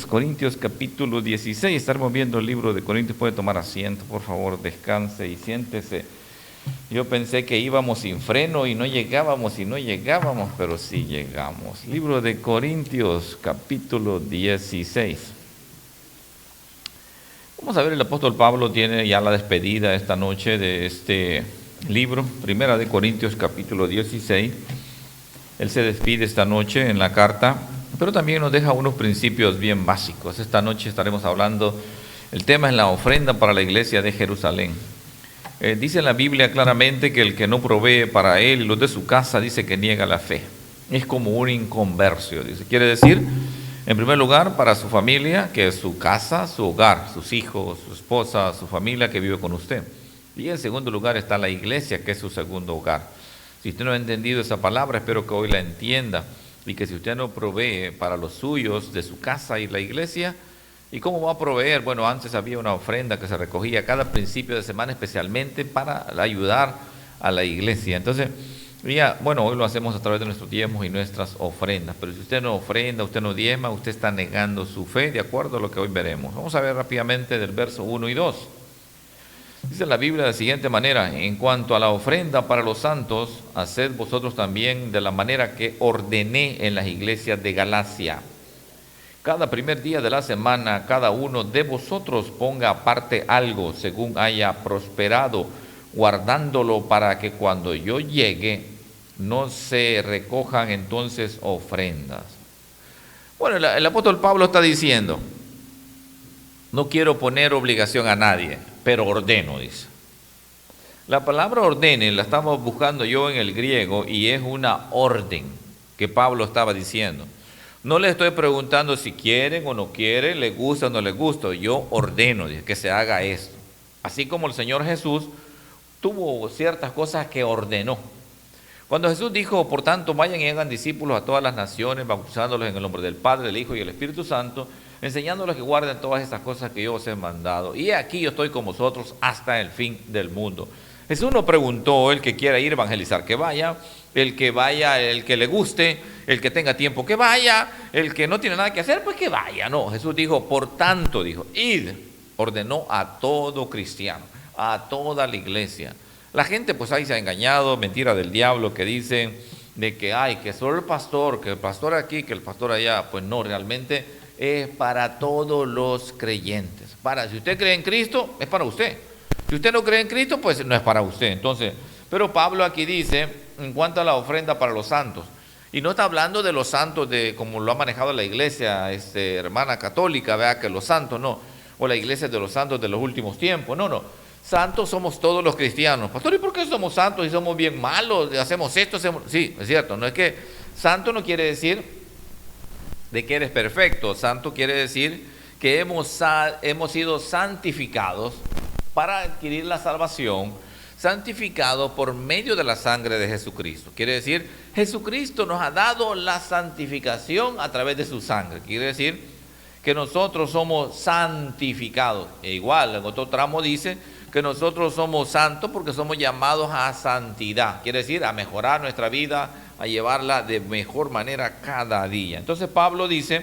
Corintios capítulo 16. Estaremos viendo el libro de Corintios. Puede tomar asiento, por favor, descanse y siéntese. Yo pensé que íbamos sin freno y no llegábamos, pero sí llegamos. Libro de Corintios capítulo 16. Vamos a ver, el apóstol Pablo tiene ya la despedida esta noche de este libro, Primera de Corintios capítulo 16. Él se despide esta noche en la carta, pero también nos deja unos principios bien básicos. Esta noche estaremos hablando, el tema es la ofrenda para la iglesia de Jerusalén. Dice en la Biblia claramente que el que no provee para él y los de su casa, dice que niega la fe. Es como un inconversio, dice. Quiere decir, en primer lugar, para su familia, que es su casa, su hogar, sus hijos, su esposa, su familia que vive con usted. Y en segundo lugar está la iglesia, que es su segundo hogar. Si usted no ha entendido esa palabra, espero que hoy la entienda. Y que si usted no provee para los suyos de su casa y la iglesia, ¿y cómo va a proveer? Bueno, antes había una ofrenda que se recogía cada principio de semana especialmente para ayudar a la iglesia. Entonces, bueno, hoy lo hacemos a través de nuestros diezmos y nuestras ofrendas. Pero si usted no ofrenda, usted no diezma, usted está negando su fe, de acuerdo a lo que hoy veremos. Vamos a ver rápidamente del verso 1 y 2. Dice la Biblia de la siguiente manera: en cuanto a la ofrenda para los santos, haced vosotros también de la manera que ordené en las iglesias de Galacia. Cada primer día de la semana, cada uno de vosotros ponga aparte algo según haya prosperado, guardándolo para que cuando yo llegue no se recojan entonces ofrendas. Bueno, el apóstol Pablo está diciendo, no quiero poner obligación a nadie, pero ordeno, dice. La palabra ordene la estamos buscando yo en el griego y es una orden que Pablo estaba diciendo. No le estoy preguntando si quieren o no quieren, les gusta o no les gusta. Yo ordeno que se haga esto. Así como el Señor Jesús tuvo ciertas cosas que ordenó. Cuando Jesús dijo, por tanto, vayan y hagan discípulos a todas las naciones, bautizándolos en el nombre del Padre, del Hijo y del Espíritu Santo, enseñándoles que guarden todas estas cosas que yo os he mandado. Y aquí yo estoy con vosotros hasta el fin del mundo. Jesús no preguntó, el que quiera ir a evangelizar, que vaya, el que vaya, el que le guste, el que tenga tiempo, que vaya, el que no tiene nada que hacer, pues que vaya. No, Jesús dijo, por tanto, dijo, id, ordenó a todo cristiano, a toda la iglesia. La gente pues ahí se ha engañado, mentira del diablo, que dicen de que hay, que solo el pastor, que el pastor aquí, que el pastor allá. Pues no, realmente es para todos los creyentes. Si usted cree en Cristo, es para usted. Si usted no cree en Cristo, pues no es para usted. Entonces, pero Pablo aquí dice, en cuanto a la ofrenda para los santos, y no está hablando de los santos de como lo ha manejado la iglesia hermana católica, vea que los santos no, o la iglesia de los santos de los últimos tiempos, no. Santos somos todos los cristianos. Pastor, ¿y por qué somos santos y somos bien malos? Hacemos esto, Sí, es cierto, no es que santo no quiere decir de que eres perfecto. Santo quiere decir que hemos sido santificados para adquirir la salvación, santificados por medio de la sangre de Jesucristo. Quiere decir, Jesucristo nos ha dado la santificación a través de su sangre. Quiere decir que nosotros somos santificados. E igual, en otro tramo dice que nosotros somos santos porque somos llamados a santidad. Quiere decir, a mejorar nuestra vida, a llevarla de mejor manera cada día. Entonces Pablo dice,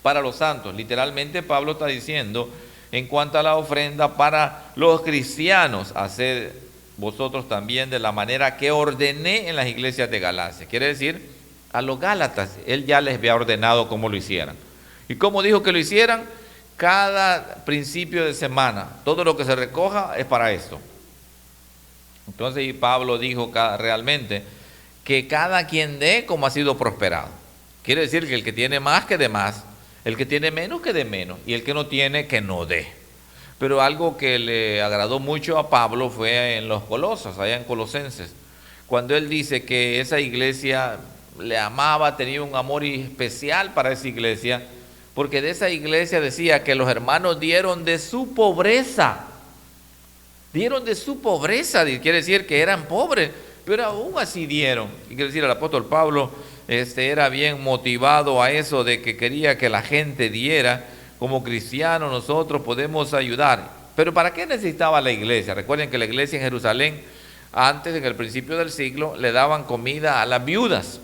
para los santos, literalmente Pablo está diciendo, en cuanto a la ofrenda para los cristianos, haced vosotros también de la manera que ordené en las iglesias de Galacia. Quiere decir, a los gálatas, él ya les había ordenado cómo lo hicieran. ¿Y cómo dijo que lo hicieran? Cada principio de semana, todo lo que se recoja es para esto. Entonces, y Pablo dijo realmente que cada quien dé como ha sido prosperado. Quiere decir que el que tiene más, que dé más. El que tiene menos, que dé menos. Y el que no tiene, que no dé. Pero algo que le agradó mucho a Pablo fue en los Colosos, allá en Colosenses, cuando él dice que esa iglesia le amaba, tenía un amor especial para esa iglesia, porque de esa iglesia decía que los hermanos dieron de su pobreza. Dieron de su pobreza, quiere decir que eran pobres, pero aún así dieron. Y quiere decir, el apóstol Pablo era bien motivado a eso de que quería que la gente diera. Como cristianos nosotros podemos ayudar. Pero ¿para qué necesitaba la iglesia? Recuerden que la iglesia en Jerusalén, antes, en el principio del siglo, le daban comida a las viudas.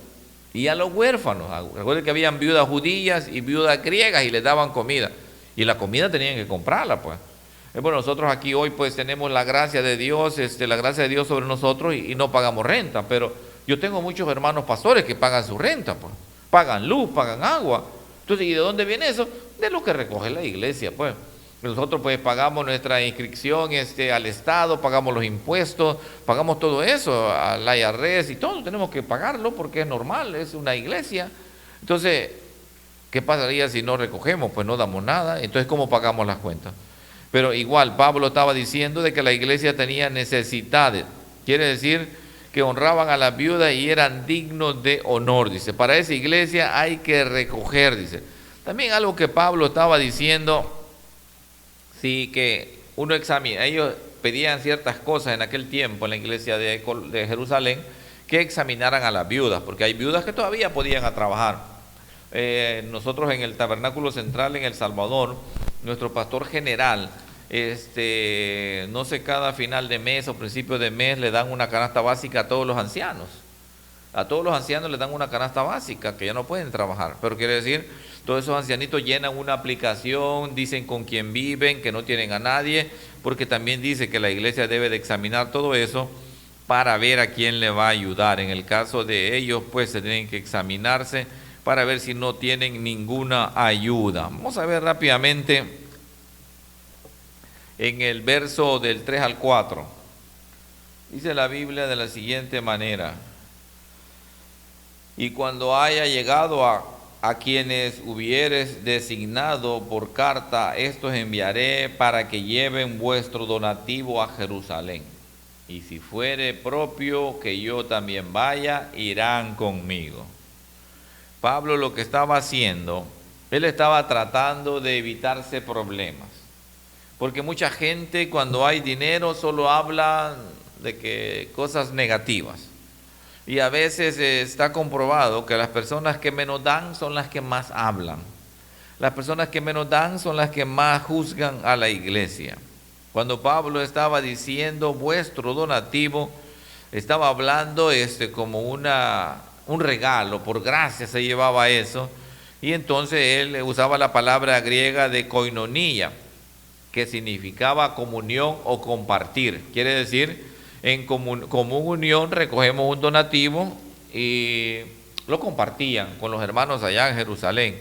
y a los huérfanos. Recuerden que habían viudas judías y viudas griegas y les daban comida. Y la comida tenían que comprarla, pues. Bueno, nosotros aquí hoy pues tenemos la gracia de Dios, la gracia de Dios sobre nosotros y no pagamos renta, pero yo tengo muchos hermanos pastores que pagan su renta, pues. Pagan luz, pagan agua. Entonces, ¿y de dónde viene eso? De lo que recoge la iglesia, pues. Nosotros pues pagamos nuestra inscripción al Estado, pagamos los impuestos, pagamos todo eso, al IRS y todo, tenemos que pagarlo porque es normal, es una iglesia. Entonces, ¿qué pasaría si no recogemos? Pues no damos nada. Entonces, ¿cómo pagamos las cuentas? Pero igual, Pablo estaba diciendo de que la iglesia tenía necesidades. Quiere decir que honraban a las viudas y eran dignos de honor, dice. Para esa iglesia hay que recoger, dice. También algo que Pablo estaba diciendo, sí, que uno examina. Ellos pedían ciertas cosas en aquel tiempo en la iglesia de Jerusalén, que examinaran a las viudas, porque hay viudas que todavía podían trabajar. Nosotros en el Tabernáculo Central en El Salvador, nuestro pastor general, no sé, cada final de mes o principio de mes le dan una canasta básica a todos los ancianos. A todos los ancianos les dan una canasta básica que ya no pueden trabajar. Pero quiere decir, todos esos ancianitos llenan una aplicación, dicen con quién viven, que no tienen a nadie, porque también dice que la iglesia debe de examinar todo eso para ver a quién le va a ayudar. En el caso de ellos, pues se tienen que examinarse para ver si no tienen ninguna ayuda. Vamos a ver rápidamente en el verso del 3 al 4. Dice la Biblia de la siguiente manera: y cuando haya llegado a quienes hubieres designado por carta, estos enviaré para que lleven vuestro donativo a Jerusalén. Y si fuere propio que yo también vaya, irán conmigo. Pablo lo que estaba haciendo, él estaba tratando de evitarse problemas. Porque mucha gente cuando hay dinero solo habla de que cosas negativas. Y a veces está comprobado que las personas que menos dan son las que más hablan. Las personas que menos dan son las que más juzgan a la iglesia. Cuando Pablo estaba diciendo vuestro donativo, estaba hablando como un regalo, por gracia se llevaba eso. Y entonces él usaba la palabra griega de koinonía, que significaba comunión o compartir. Quiere decir, en común unión recogemos un donativo y lo compartían con los hermanos allá en Jerusalén.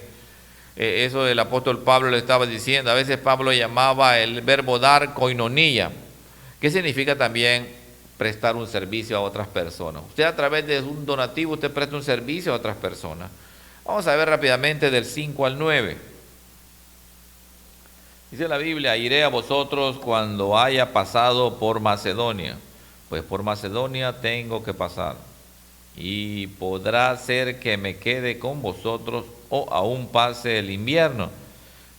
Eso el apóstol Pablo le estaba diciendo. A veces Pablo llamaba el verbo dar koinonía, que significa también prestar un servicio a otras personas. Usted a través de un donativo, usted presta un servicio a otras personas. Vamos a ver rápidamente del 5 al 9. Dice la Biblia: iré a vosotros cuando haya pasado por Macedonia, pues por Macedonia tengo que pasar, y podrá ser que me quede con vosotros o aún pase el invierno,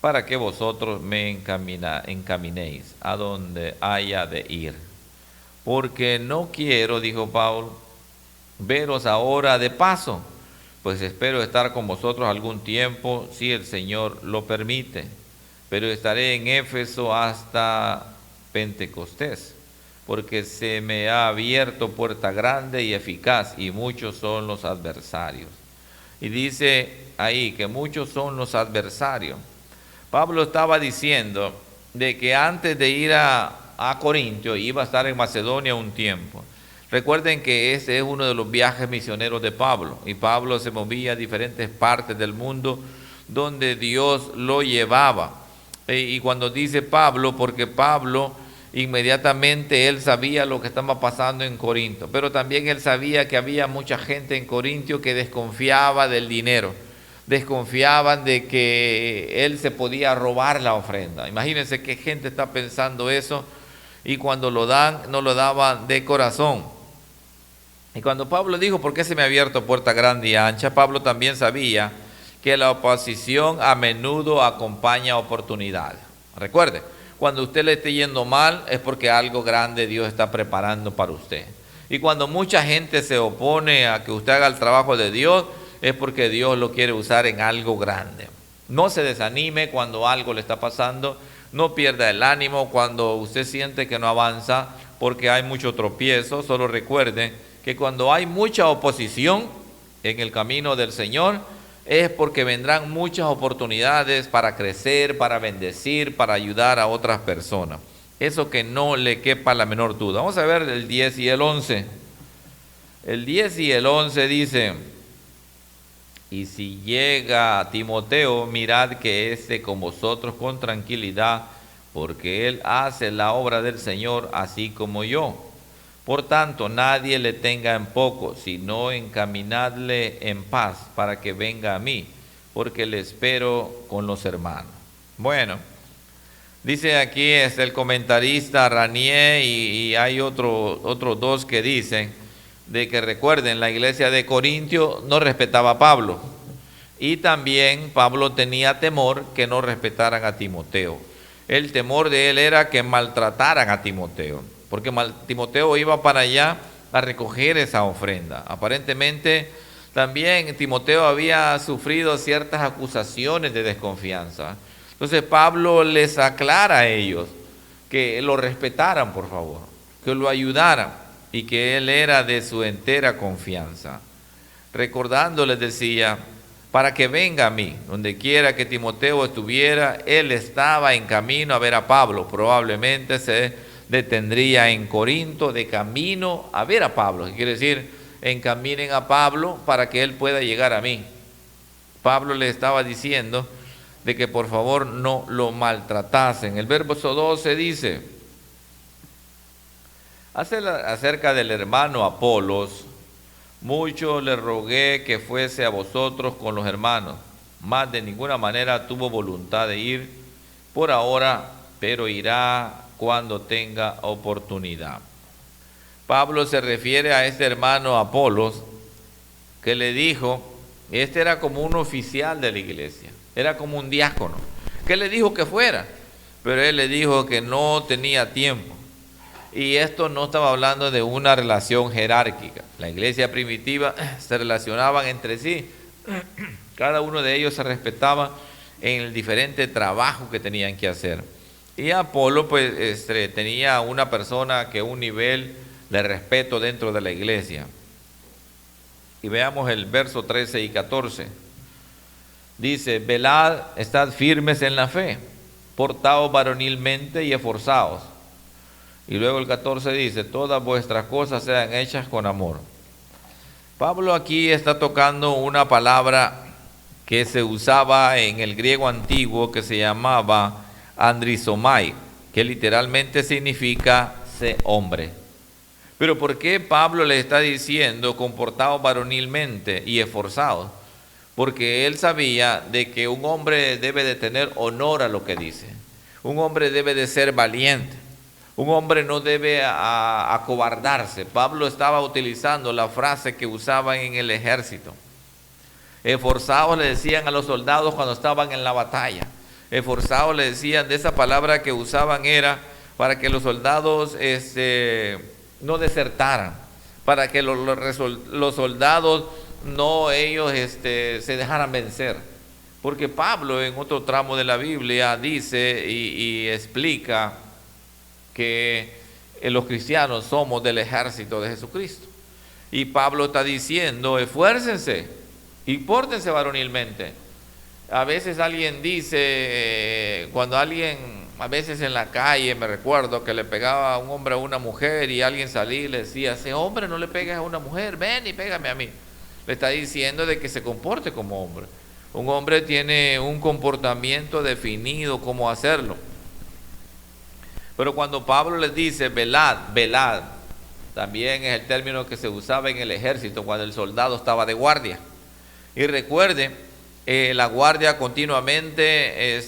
para que vosotros me encaminéis a donde haya de ir. Porque no quiero, dijo Pablo, veros ahora de paso, pues espero estar con vosotros algún tiempo, si el Señor lo permite. Pero estaré en Éfeso hasta Pentecostés, porque se me ha abierto puerta grande y eficaz, y muchos son los adversarios. Y dice ahí que muchos son los adversarios. Pablo estaba diciendo de que antes de ir a Corintio iba a estar en Macedonia un tiempo. Recuerden que este es uno de los viajes misioneros de Pablo, y Pablo se movía a diferentes partes del mundo donde Dios lo llevaba. Y cuando dice Pablo, porque Pablo inmediatamente él sabía lo que estaba pasando en Corinto, pero también él sabía que había mucha gente en Corintio que desconfiaba del dinero, desconfiaban de que él se podía robar la ofrenda. Imagínense qué gente está pensando eso, y cuando lo dan, no lo daban de corazón. Y cuando Pablo dijo, ¿por qué se me ha abierto puerta grande y ancha?, Pablo también sabía que la oposición a menudo acompaña oportunidades. Recuerde, cuando usted le esté yendo mal es porque algo grande Dios está preparando para usted. Y cuando mucha gente se opone a que usted haga el trabajo de Dios, es porque Dios lo quiere usar en algo grande. No se desanime cuando algo le está pasando, no pierda el ánimo cuando usted siente que no avanza, porque hay mucho tropiezo. Solo recuerde que cuando hay mucha oposición, en el camino del Señor, es porque vendrán muchas oportunidades para crecer, para bendecir, para ayudar a otras personas. Eso que no le quepa la menor duda. Vamos a ver el 10 y el 11. El 10 y el 11 dice: y si llega Timoteo, mirad que esté con vosotros con tranquilidad, porque él hace la obra del Señor así como yo. Por tanto, nadie le tenga en poco, sino encaminadle en paz para que venga a mí, porque le espero con los hermanos. Bueno, dice aquí el comentarista Ranier y hay otros dos que dicen de que recuerden, la iglesia de Corintio no respetaba a Pablo y también Pablo tenía temor que no respetaran a Timoteo. El temor de él era que maltrataran a Timoteo, porque Timoteo iba para allá a recoger esa ofrenda. Aparentemente también Timoteo había sufrido ciertas acusaciones de desconfianza. Entonces Pablo les aclara a ellos que lo respetaran, por favor, que lo ayudaran y que él era de su entera confianza. Recordándoles decía, para que venga a mí, donde quiera que Timoteo estuviera, él estaba en camino a ver a Pablo, probablemente se detendría en Corinto de camino a ver a Pablo, que quiere decir, encaminen a Pablo para que él pueda llegar a mí. Pablo le estaba diciendo de que por favor no lo maltratasen. El verso 12 dice, acerca del hermano Apolos, mucho le rogué que fuese a vosotros con los hermanos, mas de ninguna manera tuvo voluntad de ir por ahora, pero irá cuando tenga oportunidad. Pablo se refiere a este hermano Apolos, que le dijo, este era como un oficial de la iglesia, era como un diácono, que le dijo que fuera, pero él le dijo que no tenía tiempo. Y esto no estaba hablando de una relación jerárquica. La iglesia primitiva se relacionaban entre sí. Cada uno de ellos se respetaba en el diferente trabajo que tenían que hacer. Y Apolo pues tenía una persona que un nivel de respeto dentro de la iglesia. Y veamos el verso 13 y 14. Dice, velad, estad firmes en la fe, portaos varonilmente y esforzaos. Y luego el 14 dice, todas vuestras cosas sean hechas con amor. Pablo aquí está tocando una palabra que se usaba en el griego antiguo que se llamaba andrizomai, que literalmente significa ser hombre. Pero ¿por qué Pablo le está diciendo comportaos varonilmente y esforzados? Porque él sabía de que un hombre debe de tener honor a lo que dice. Un hombre debe de ser valiente. Un hombre no debe acobardarse. Pablo estaba utilizando la frase que usaban en el ejército. Esforzados le decían a los soldados cuando estaban en la batalla. Esforzados le decían, de esa palabra que usaban era para que los soldados no desertaran, para que los soldados no ellos se dejaran vencer. Porque Pablo en otro tramo de la Biblia dice y explica que los cristianos somos del ejército de Jesucristo. Y Pablo está diciendo, esfuércense y pórtense varonilmente. A veces alguien dice, cuando alguien, a veces en la calle, me recuerdo que le pegaba a un hombre a una mujer y alguien salía y le decía, ese hombre no le pegues a una mujer, ven y pégame a mí. Le está diciendo de que se comporte como hombre. Un hombre tiene un comportamiento definido cómo hacerlo. Pero cuando Pablo les dice velad, velad, también es el término que se usaba en el ejército cuando el soldado estaba de guardia. Y recuerden, la guardia continuamente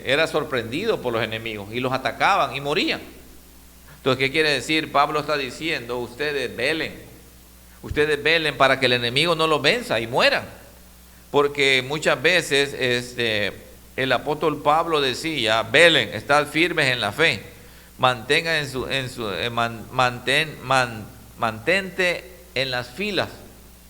era sorprendido por los enemigos y los atacaban y morían. Entonces, ¿qué quiere decir? Pablo está diciendo, ustedes velen para que el enemigo no los venza y mueran. Porque muchas veces el apóstol Pablo decía, velen, estad firmes en la fe, mantente en las filas.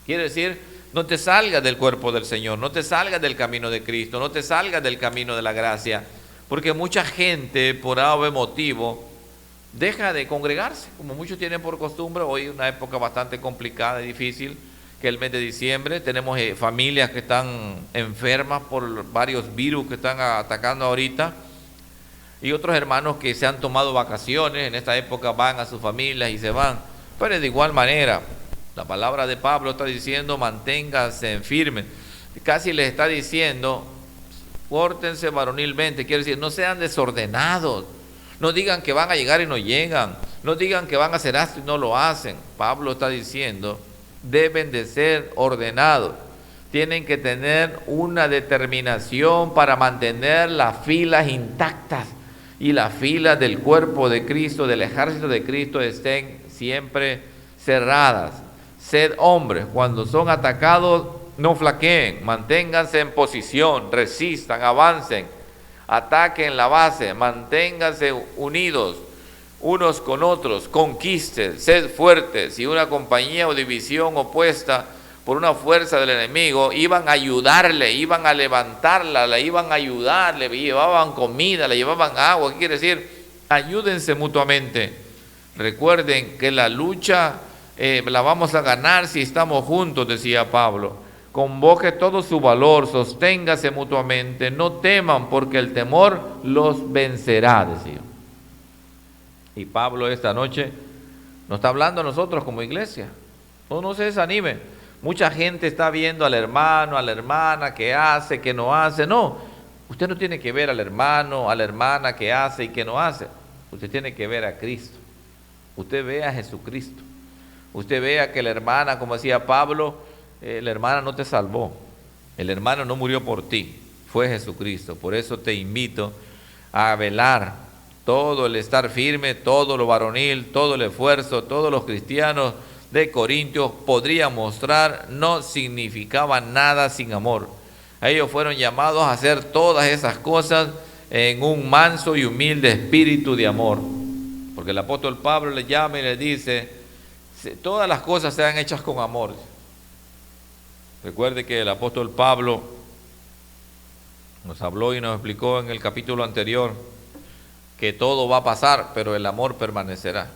Quiere decir, no te salgas del cuerpo del Señor, no te salgas del camino de Cristo, no te salgas del camino de la gracia, porque mucha gente por algún motivo deja de congregarse, como muchos tienen por costumbre. Hoy es una época bastante complicada y difícil, que el mes de diciembre. Tenemos familias que están enfermas por varios virus que están atacando ahorita. Y otros hermanos que se han tomado vacaciones, en esta época van a sus familias y se van. Pero de igual manera, la palabra de Pablo está diciendo, manténganse firmes. Casi les está diciendo, pórtense varonilmente, quiere decir, no sean desordenados. No digan que van a llegar y no llegan. No digan que van a hacer esto y no lo hacen. Pablo está diciendo, deben de ser ordenados. Tienen que tener una determinación para mantener las filas intactas y las filas del cuerpo de Cristo, del ejército de Cristo, estén siempre cerradas. Sed hombres, cuando son atacados, no flaqueen, manténganse en posición, resistan, avancen, ataquen la base, manténganse unidos unos con otros, conquisten, sed fuertes. Si una compañía o división opuesta por una fuerza del enemigo, iban a ayudarle, iban a levantarla, la iban a ayudar, le llevaban comida, le llevaban agua. ¿Qué quiere decir? Ayúdense mutuamente. Recuerden que la lucha la vamos a ganar si estamos juntos, decía Pablo. Convoque todo su valor, sosténgase mutuamente, no teman porque el temor los vencerá, decía. Y Pablo esta noche nos está hablando a nosotros como iglesia. No se desanime. Mucha gente está viendo al hermano, a la hermana, que hace, que no hace. No, usted no tiene que ver al hermano, a la hermana, que hace y que no hace. Usted tiene que ver a Cristo. Usted ve a Jesucristo. Usted vea que la hermana, como decía Pablo, la hermana no te salvó. El hermano no murió por ti, fue Jesucristo. Por eso te invito a velar todo el estar firme, todo lo varonil, todo el esfuerzo, todos los cristianos de Corintios podrían mostrar, no significaban nada sin amor. Ellos fueron llamados a hacer todas esas cosas en un manso y humilde espíritu de amor. Porque el apóstol Pablo le llama y le dice, todas las cosas sean hechas con amor. Recuerde que el apóstol Pablo nos habló y nos explicó en el capítulo anterior que todo va a pasar, pero el amor permanecerá.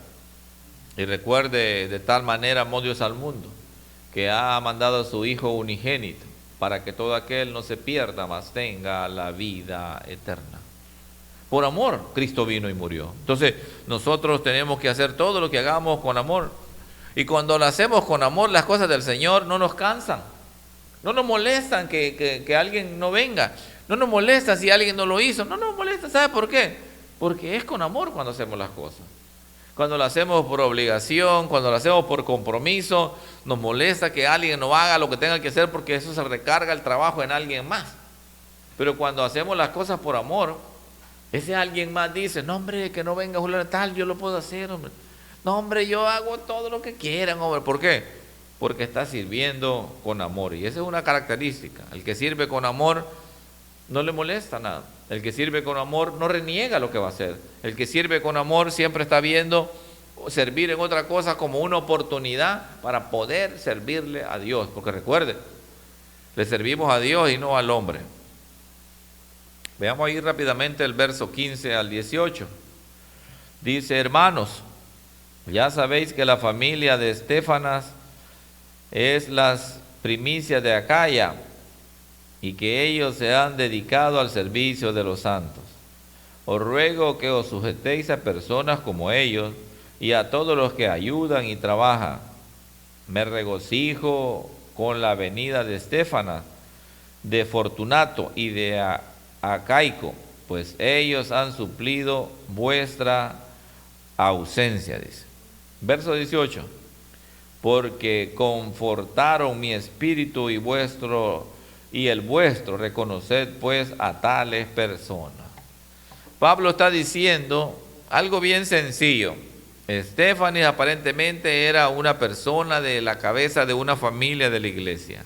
Y recuerde, de tal manera amó Dios al mundo, que ha mandado a su Hijo unigénito, para que todo aquel no se pierda, mas tenga la vida eterna. Por amor, Cristo vino y murió. Entonces, nosotros tenemos que hacer todo lo que hagamos con amor. Y cuando lo hacemos con amor, las cosas del Señor no nos cansan. No nos molestan que alguien no venga. No nos molesta si alguien no lo hizo. No nos molesta. ¿Sabe por qué? Porque es con amor cuando hacemos las cosas. Cuando lo hacemos por obligación, cuando lo hacemos por compromiso, nos molesta que alguien no haga lo que tenga que hacer porque eso se recarga el trabajo en alguien más. Pero cuando hacemos las cosas por amor, ese alguien más dice, no hombre, que no venga Julián tal, yo lo puedo hacer, hombre. No hombre, yo hago todo lo que quieran, hombre. ¿Por qué? Porque está sirviendo con amor. Y esa es una característica. El que sirve con amor no le molesta nada. El que sirve con amor no reniega lo que va a hacer. El que sirve con amor siempre está viendo servir en otra cosa como una oportunidad para poder servirle a Dios. Porque recuerde, le servimos a Dios y no al hombre. Veamos ahí rápidamente el verso 15 al 18. Dice, hermanos, ya sabéis que la familia de Estéfanas es las primicias de Acaya, y que ellos se han dedicado al servicio de los santos. Os ruego que os sujetéis a personas como ellos y a todos los que ayudan y trabajan. Me regocijo con la venida de Estéfanas, de Fortunato y de Acaico, pues ellos han suplido vuestra ausencia, dice. Verso 18. Porque confortaron mi espíritu y el vuestro, reconoced pues a tales personas. Pablo está diciendo algo bien sencillo. Estéfanas aparentemente era una persona de la cabeza de una familia de la iglesia.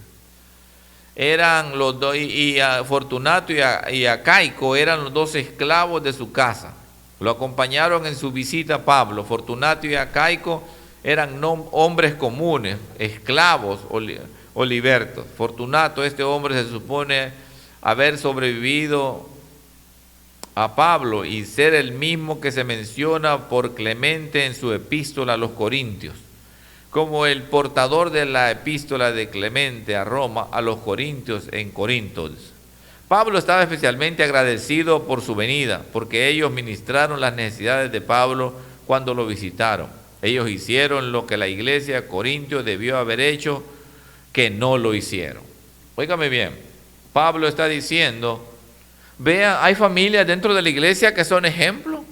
Eran los dos, y Fortunato y Acaico eran los dos esclavos de su casa. Lo acompañaron en su visita a Pablo. Fortunato y Acaico eran hombres comunes, esclavos o libertos. Fortunato, este hombre se supone haber sobrevivido a Pablo y ser el mismo que se menciona por Clemente en su epístola a los Corintios, como el portador de la epístola de Clemente a Roma, a los corintios en Corinto. Pablo estaba especialmente agradecido por su venida, porque ellos ministraron las necesidades de Pablo cuando lo visitaron. Ellos hicieron lo que la iglesia de Corintios debió haber hecho, que no lo hicieron. Óigame bien, Pablo está diciendo, vean, hay familias dentro de la iglesia que son ejemplo,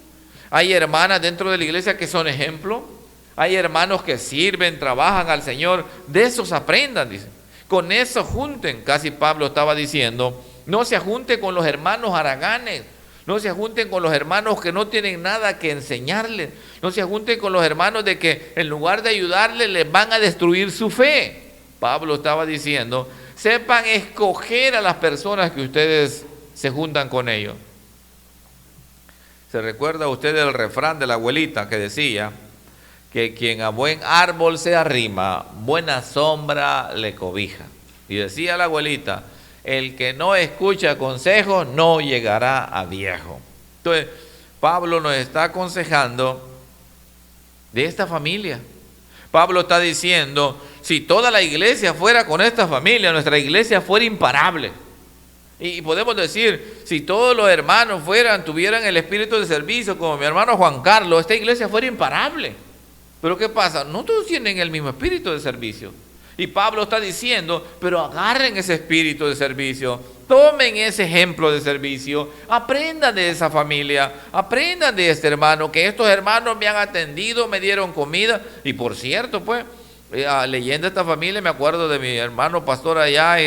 hay hermanas dentro de la iglesia que son ejemplo, hay hermanos que sirven, trabajan al Señor, de esos aprendan, dice. Con eso junten, casi Pablo estaba diciendo, no se junten con los hermanos haraganes, no se junten con los hermanos que no tienen nada que enseñarles, no se junten con los hermanos de que en lugar de ayudarles les van a destruir su fe. Pablo estaba diciendo, sepan escoger a las personas que ustedes se juntan con ellos. ¿Se recuerda usted el refrán de la abuelita que decía que quien a buen árbol se arrima, buena sombra le cobija? Y decía la abuelita, el que no escucha consejos no llegará a viejo. Entonces, Pablo nos está aconsejando de esta familia. Pablo está diciendo, si toda la iglesia fuera con esta familia, nuestra iglesia fuera imparable. Y podemos decir, si todos los hermanos tuvieran el espíritu de servicio, como mi hermano Juan Carlos, esta iglesia fuera imparable. Pero ¿qué pasa? No todos tienen el mismo espíritu de servicio. Y Pablo está diciendo, pero agarren ese espíritu de servicio, tomen ese ejemplo de servicio, aprendan de esa familia, aprendan de este hermano, que estos hermanos me han atendido, me dieron comida. Y por cierto, pues, leyendo esta familia, me acuerdo de mi hermano pastor allá,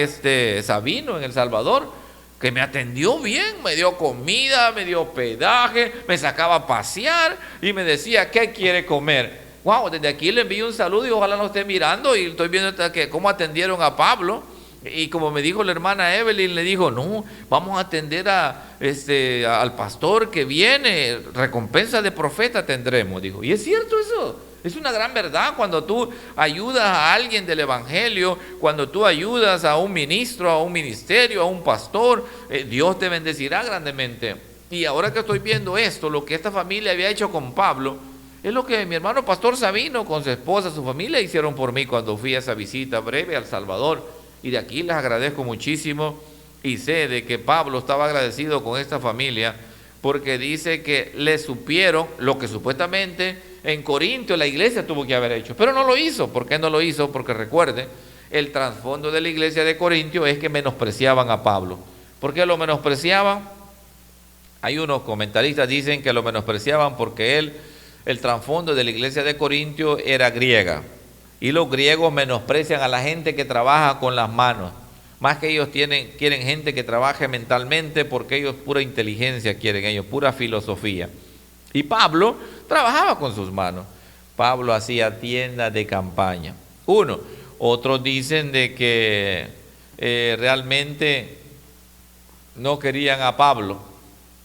Sabino, en El Salvador, que me atendió bien, me dio comida, me dio hospedaje, me sacaba a pasear y me decía, ¿qué quiere comer? Wow, desde aquí le envío un saludo y ojalá lo esté mirando, y estoy viendo cómo atendieron a Pablo. Y como me dijo la hermana Evelyn, le dijo, no, vamos a atender al pastor que viene, recompensa de profeta tendremos, dijo. Y es cierto eso, es una gran verdad. Cuando tú ayudas a alguien del evangelio, cuando tú ayudas a un ministro, a un ministerio, a un pastor, Dios te bendecirá grandemente. Y ahora que estoy viendo esto, lo que esta familia había hecho con Pablo, es lo que mi hermano pastor Sabino con su esposa, su familia hicieron por mí cuando fui a esa visita breve a El Salvador. Y de aquí les agradezco muchísimo, y sé de que Pablo estaba agradecido con esta familia porque dice que le supieron lo que supuestamente en Corinto la iglesia tuvo que haber hecho, pero no lo hizo. ¿Por qué no lo hizo? Porque recuerde, el trasfondo de la iglesia de Corintio es que menospreciaban a Pablo. ¿Por qué lo menospreciaban? Hay unos comentaristas que dicen que lo menospreciaban porque el trasfondo de la iglesia de Corintio era griega, y los griegos menosprecian a la gente que trabaja con las manos, más que ellos quieren gente que trabaje mentalmente, porque ellos pura inteligencia quieren, ellos pura filosofía. Y Pablo trabajaba con sus manos. Pablo hacía tiendas de campaña. Otros dicen de que realmente no querían a Pablo,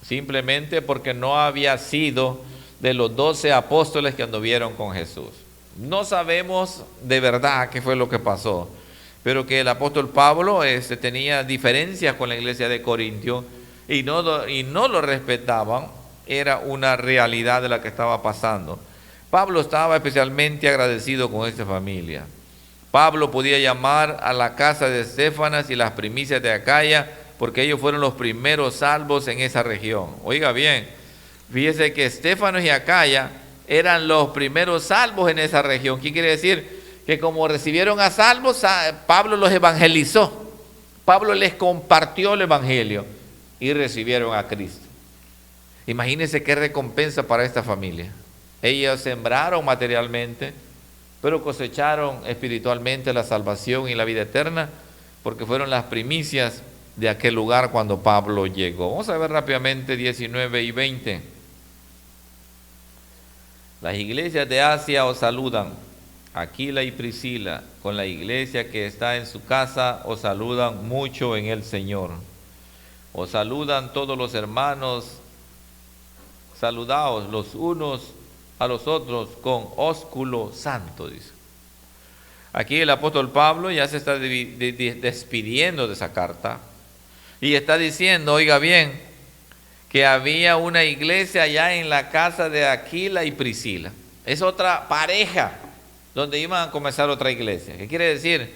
simplemente porque no había sido de los 12 apóstoles que anduvieron con Jesús. No sabemos de verdad qué fue lo que pasó, pero que el apóstol Pablo tenía diferencias con la iglesia de Corintio y no lo respetaban, era una realidad de la que estaba pasando. Pablo estaba especialmente agradecido con esta familia. Pablo podía llamar a la casa de Estéfanas y las primicias de Acaya, porque ellos fueron los primeros salvos en esa región. Oiga bien, fíjese que Estéfanos y Acaya eran los primeros salvos en esa región. ¿Qué quiere decir? Que como recibieron a salvos, Pablo los evangelizó. Pablo les compartió el evangelio y recibieron a Cristo. Imagínense qué recompensa para esta familia. Ellos sembraron materialmente, pero cosecharon espiritualmente la salvación y la vida eterna, porque fueron las primicias de aquel lugar cuando Pablo llegó. Vamos a ver rápidamente 19 y 20. Las iglesias de Asia os saludan. Aquila y Priscila, con la iglesia que está en su casa, os saludan mucho en el Señor. Os saludan todos los hermanos. Saludaos los unos a los otros con ósculo santo, dice. Aquí el apóstol Pablo ya se está despidiendo de esa carta y está diciendo, oiga bien, que había una iglesia allá en la casa de Aquila y Priscila. Es otra pareja donde iban a comenzar otra iglesia. ¿Qué quiere decir?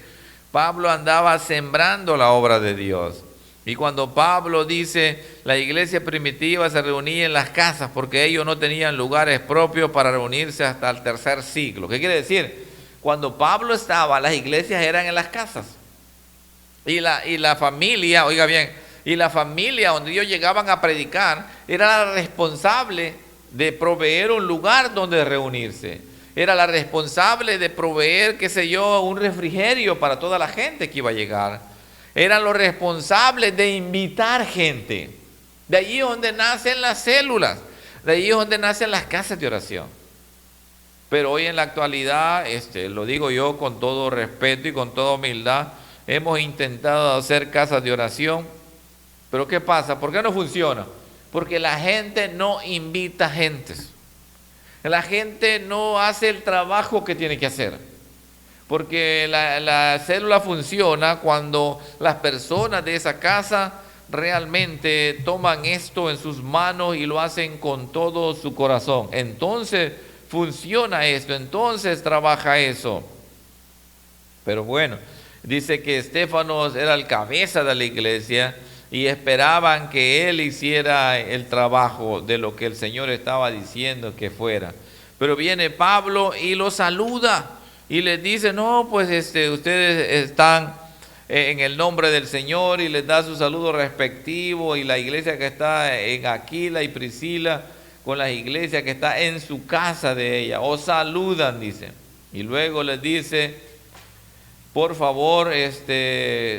Pablo andaba sembrando la obra de Dios. Y cuando Pablo dice, la iglesia primitiva se reunía en las casas porque ellos no tenían lugares propios para reunirse hasta el tercer siglo. ¿Qué quiere decir? Cuando Pablo estaba, las iglesias eran en las casas. Y la familia, oiga bien, y la familia donde ellos llegaban a predicar era la responsable de proveer un lugar donde reunirse. Era la responsable de proveer, qué sé yo, un refrigerio para toda la gente que iba a llegar. Eran los responsables de invitar gente. De allí es donde nacen las células. De allí es donde nacen las casas de oración. Pero hoy en la actualidad, lo digo yo con todo respeto y con toda humildad, hemos intentado hacer casas de oración. Pero ¿qué pasa? ¿Por qué no funciona? Porque la gente no invita gentes. La gente no hace el trabajo que tiene que hacer. Porque la célula funciona cuando las personas de esa casa realmente toman esto en sus manos y lo hacen con todo su corazón. Entonces funciona esto, entonces trabaja eso. Pero bueno, dice que Estéfanos era el cabeza de la iglesia y esperaban que él hiciera el trabajo de lo que el Señor estaba diciendo que fuera. Pero viene Pablo y lo saluda. Y les dice, no, pues ustedes están en el nombre del Señor, y les da su saludo respectivo, y la iglesia que está en Aquila y Priscila con las iglesias que está en su casa de ella, os saludan, dice. Y luego les dice, por favor,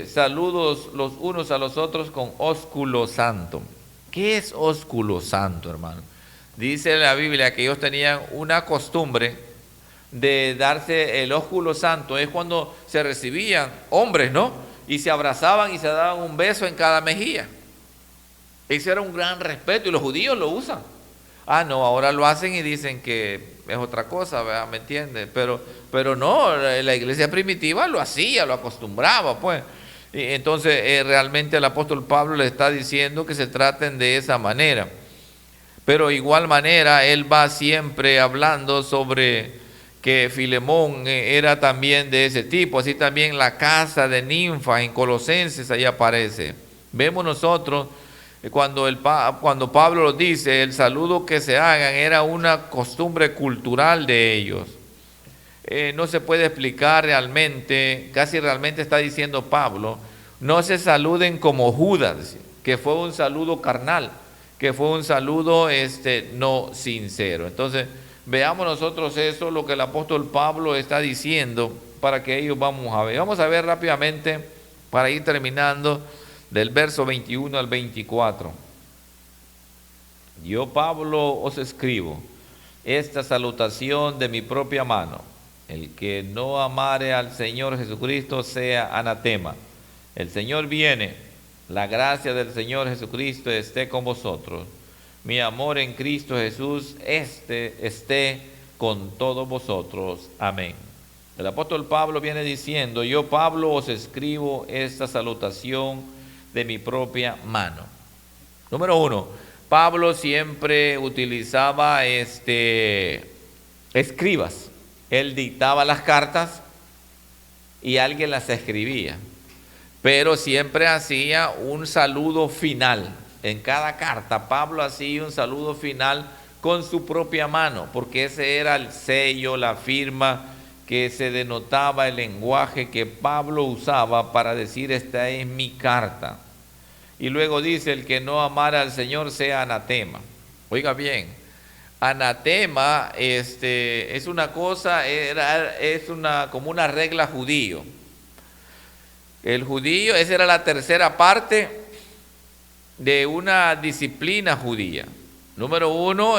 saludos los unos a los otros con ósculo santo. ¿Qué es ósculo santo, hermano? Dice la Biblia que ellos tenían una costumbre de darse el ósculo santo. Es cuando se recibían hombres, ¿no? Y se abrazaban y se daban un beso en cada mejilla. Ese era un gran respeto y los judíos lo usan. Ah, no, ahora lo hacen y dicen que es otra cosa, ¿verdad? ¿Me entiendes? Pero no, la iglesia primitiva lo hacía, lo acostumbraba, pues. Y entonces realmente el apóstol Pablo le está diciendo que se traten de esa manera. Pero de igual manera él va siempre hablando sobre que Filemón era también de ese tipo. Así también la casa de Ninfa en Colosenses ahí aparece. Vemos nosotros cuando Pablo lo dice, el saludo que se hagan era una costumbre cultural de ellos. No se puede explicar realmente, casi realmente está diciendo Pablo, no se saluden como Judas, que fue un saludo carnal, que fue un saludo no sincero. Entonces, veamos nosotros eso, lo que el apóstol Pablo está diciendo, para que ellos vamos a ver. Vamos a ver rápidamente, para ir terminando, del verso 21 al 24. Yo, Pablo, os escribo esta salutación de mi propia mano. El que no amare al Señor Jesucristo sea anatema. El Señor viene, la gracia del Señor Jesucristo esté con vosotros. Mi amor en Cristo Jesús esté con todos vosotros. Amén. El apóstol Pablo viene diciendo, yo, Pablo, os escribo esta salutación de mi propia mano. Número 1, Pablo siempre utilizaba escribas. Él dictaba las cartas y alguien las escribía, pero siempre hacía un saludo final. En cada carta Pablo hacía un saludo final con su propia mano, porque ese era el sello, la firma que se denotaba, el lenguaje que Pablo usaba para decir, esta es mi carta. Y luego dice, el que no amara al Señor sea anatema. Oiga bien, anatema es una cosa, como una regla judío. El judío, esa era la tercera parte de una disciplina judía. Número 1,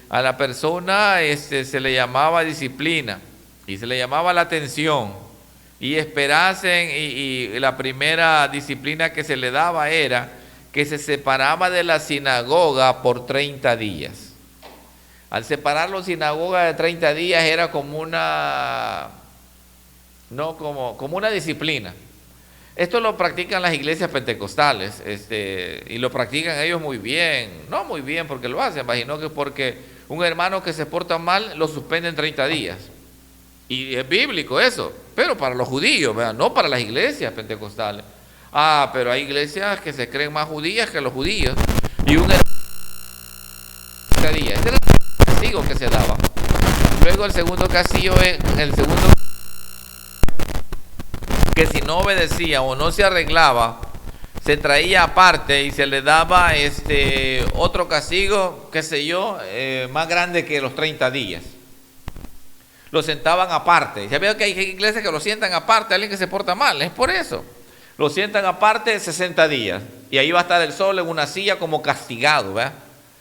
a la persona se le llamaba disciplina y se le llamaba la atención, y esperasen, y la primera disciplina que se le daba era que se separaba de la sinagoga por 30 días. Al separar la sinagoga de 30 días era como una disciplina. Esto lo practican las iglesias pentecostales, y lo practican ellos muy bien. No muy bien porque lo hacen, sino que porque un hermano que se porta mal lo suspenden 30 días. Y es bíblico eso, pero para los judíos, ¿verdad? No para las iglesias pentecostales. Pero hay iglesias que se creen más judías que los judíos. Y un día, ese era el castigo que se daba. Luego el segundo castigo es que si no obedecía o no se arreglaba, se traía aparte y se le daba otro castigo, qué sé yo, más grande que los 30 días. Lo sentaban aparte. Ya veo que hay iglesias que lo sientan aparte, alguien que se porta mal, es por eso. Lo sientan aparte 60 días. Y ahí va a estar el sol en una silla como castigado, ¿verdad?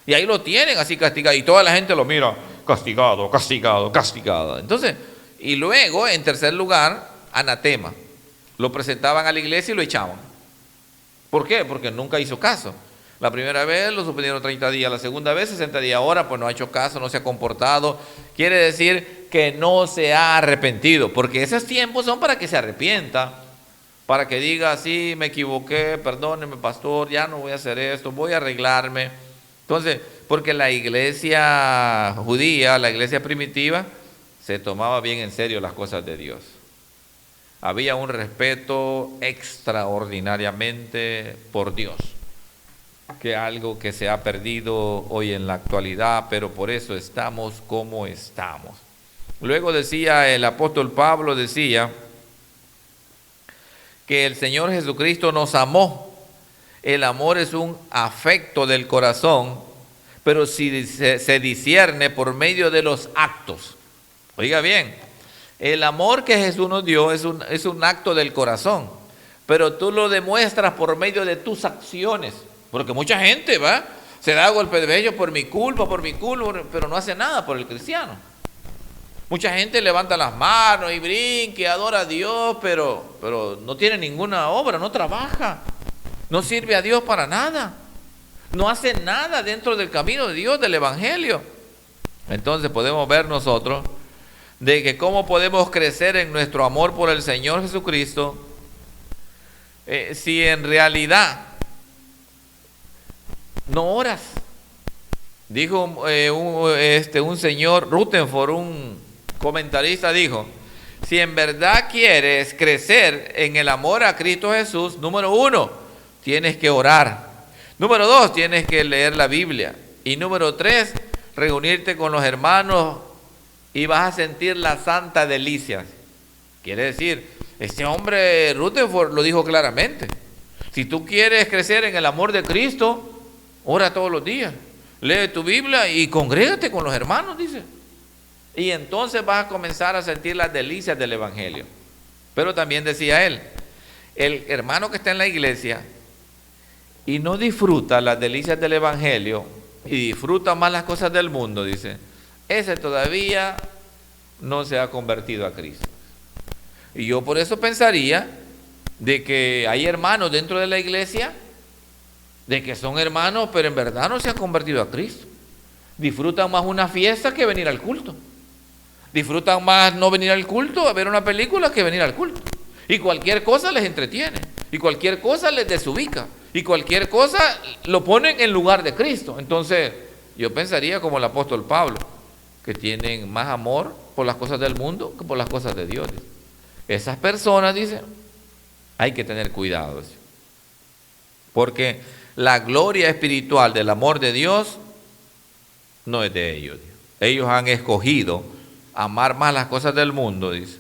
Y ahí lo tienen así castigado. Y toda la gente lo mira, castigado, castigado, castigado. Entonces, y luego, en tercer lugar, anatema. Lo presentaban a la iglesia y lo echaban. ¿Por qué? Porque nunca hizo caso. La primera vez lo suspendieron 30 días, la segunda vez 60 días. Ahora pues no ha hecho caso, no se ha comportado. Quiere decir que no se ha arrepentido, porque esos tiempos son para que se arrepienta, para que diga, sí, me equivoqué, perdóneme pastor, ya no voy a hacer esto, voy a arreglarme. Entonces, porque la iglesia judía, la iglesia primitiva, se tomaba bien en serio las cosas de Dios. Había un respeto extraordinariamente por Dios, que algo que se ha perdido hoy en la actualidad, pero por eso estamos como estamos. Luego decía el apóstol Pablo, decía que el Señor Jesucristo nos amó. El amor es un afecto del corazón, pero si se discierne por medio de los actos. Oiga bien, el amor que Jesús nos dio es un acto del corazón, pero tú lo demuestras por medio de tus acciones. Porque mucha gente se da golpe de pecho por mi culpa, pero no hace nada por el cristiano. Mucha gente levanta las manos y brinca y adora a Dios, pero no tiene ninguna obra, no trabaja, no sirve a Dios para nada, no hace nada dentro del camino de Dios, del Evangelio. Entonces podemos ver nosotros de que cómo podemos crecer en nuestro amor por el Señor Jesucristo si en realidad no oras. Dijo un señor Rutherford, un comentarista, dijo: si en verdad quieres crecer en el amor a Cristo Jesús, número 1, tienes que orar. Número 2, tienes que leer la Biblia. Y número 3, reunirte con los hermanos y vas a sentir la santa delicia. Quiere decir, este hombre Rutherford lo dijo claramente. Si tú quieres crecer en el amor de Cristo, ora todos los días, lee tu Biblia y congrégate con los hermanos, dice. Y entonces vas a comenzar a sentir las delicias del Evangelio. Pero también decía él, el hermano que está en la iglesia y no disfruta las delicias del Evangelio y disfruta más las cosas del mundo, dice, ese todavía no se ha convertido a Cristo. Y yo por eso pensaría de que hay hermanos dentro de la iglesia de que son hermanos, pero en verdad no se han convertido a Cristo. Disfrutan más una fiesta que venir al culto. Disfrutan más no venir al culto, a ver una película, que venir al culto. Y cualquier cosa les entretiene. Y cualquier cosa les desubica. Y cualquier cosa lo ponen en lugar de Cristo. Entonces, yo pensaría como el apóstol Pablo, que tienen más amor por las cosas del mundo que por las cosas de Dios. Esas personas, dice, hay que tener cuidado. Dice. Porque la gloria espiritual del amor de Dios no es de ellos. Dice. Ellos han escogido amar más las cosas del mundo, dice,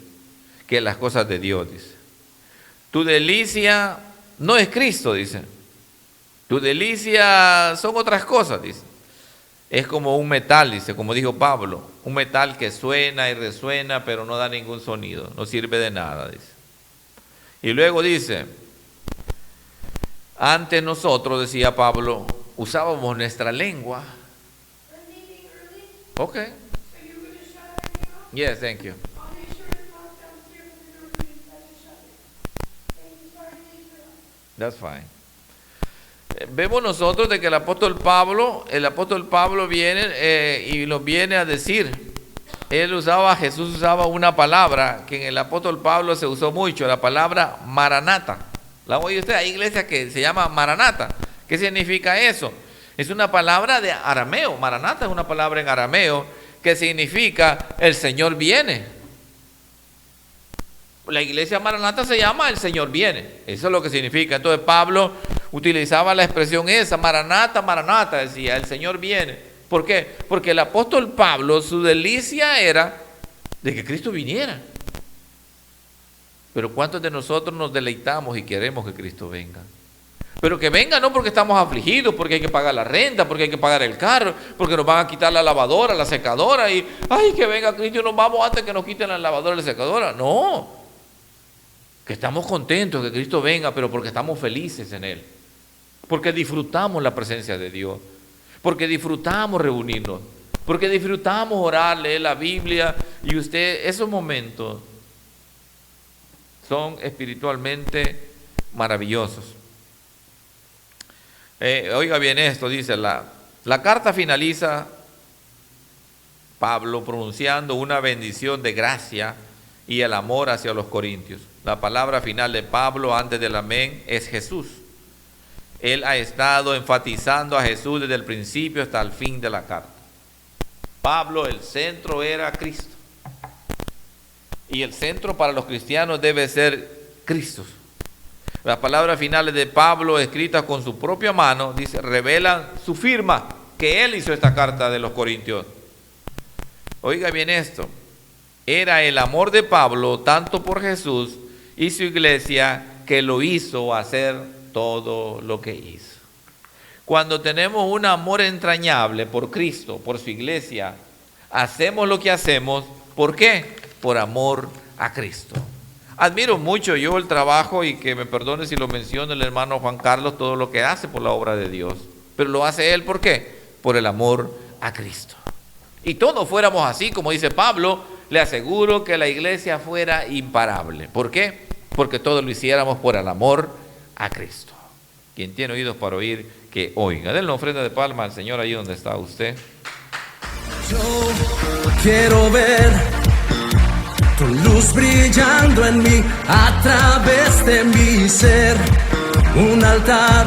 que las cosas de Dios, dice. Tu delicia no es Cristo, dice. Tu delicia son otras cosas, dice. Es como un metal, dice, como dijo Pablo, un metal que suena y resuena, pero no da ningún sonido, no sirve de nada, dice. Y luego dice, antes nosotros, decía Pablo, usábamos nuestra lengua. Ok. Yes, thank you. That's fine. Vemos nosotros de que el apóstol Pablo viene y nos viene a decir, Jesús usaba una palabra que en el apóstol Pablo se usó mucho, la palabra maranata. ¿La oye usted? Hay iglesias que se llama maranata. ¿Qué significa eso? Es una palabra de arameo. Maranata es una palabra en arameo que significa el Señor viene. La iglesia Maranata se llama el Señor viene. Eso es lo que significa. Entonces Pablo utilizaba la expresión esa, Maranata, Maranata, decía, el Señor viene. ¿Por qué? Porque el apóstol Pablo, su delicia era de que Cristo viniera. Pero ¿cuántos de nosotros nos deleitamos y queremos que Cristo venga? Pero que venga no porque estamos afligidos, porque hay que pagar la renta, porque hay que pagar el carro, porque nos van a quitar la lavadora, la secadora y, ay, que venga Cristo y nos vamos antes que nos quiten la lavadora y la secadora. No, que estamos contentos que Cristo venga, pero porque estamos felices en Él, porque disfrutamos la presencia de Dios, porque disfrutamos reunirnos, porque disfrutamos orar, leer la Biblia, y esos momentos son espiritualmente maravillosos. Oiga bien esto, dice, la carta finaliza Pablo pronunciando una bendición de gracia y el amor hacia los corintios. La palabra final de Pablo antes del amén es Jesús. Él ha estado enfatizando a Jesús desde el principio hasta el fin de la carta. Pablo, el centro era Cristo. Y el centro para los cristianos debe ser Cristo. Las palabras finales de Pablo, escritas con su propia mano, dice, revelan su firma, que él hizo esta carta de los Corintios. Oiga bien esto, era el amor de Pablo, tanto por Jesús y su iglesia, que lo hizo hacer todo lo que hizo. Cuando tenemos un amor entrañable por Cristo, por su iglesia, hacemos lo que hacemos, ¿por qué? Por amor a Cristo. Admiro mucho yo el trabajo, y que me perdone si lo menciono, el hermano Juan Carlos, todo lo que hace por la obra de Dios. Pero lo hace él, ¿por qué? Por el amor a Cristo. Y todos fuéramos así, como dice Pablo, le aseguro que la iglesia fuera imparable. ¿Por qué? Porque todos lo hiciéramos por el amor a Cristo. Quien tiene oídos para oír, que oiga. Denle una ofrenda de palma al Señor ahí donde está usted. Yo quiero ver tu luz brillando en mí, a través de mi ser, un altar